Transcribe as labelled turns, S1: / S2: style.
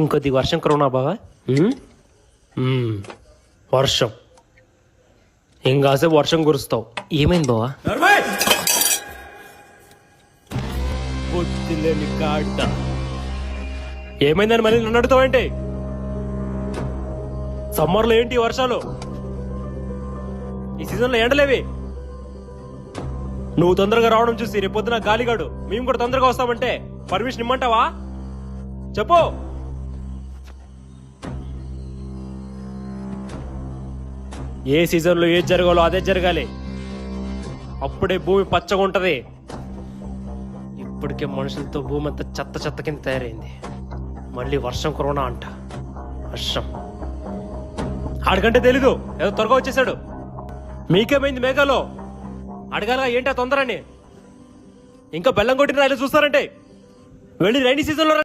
S1: ఇంకొద్ది వర్షం కరోనా బావా. వర్షం ఇంకాసేపు వర్షం కురుస్తావు. ఏమైంది బావా? ఏమైందని మళ్ళీ నన్ను అడుగుతావేంటి? సమ్మర్లో ఏంటి వర్షాలు? ఈ సీజన్లో ఎండలేవి. నువ్వు తొందరగా రావడం చూసి రేపొద్దున గాలిగాడు మేము కూడా తొందరగా వస్తామంటే పర్మిషన్ ఇమ్మంటావా? చెప్పు. ఏ సీజన్లో ఏది జరగాలో అదే జరగాలి. అప్పుడే భూమి పచ్చగా ఉంటది. ఇప్పటికే మనుషులతో భూమి అంతా చెత్త చెత్త కింద తయారైంది. మళ్ళీ వర్షం కరోనా అంట. వర్షం ఆడికంటే తెలీదు, ఏదో త్వరగా వచ్చేసాడు. మీకేమైంది మేఘాలో? అడగాల ఏంటి ఆ తొందరని? ఇంకా బెల్లం కొట్టిన రాయలు చూస్తారంటే వెళ్ళి రైనీ సీజన్లో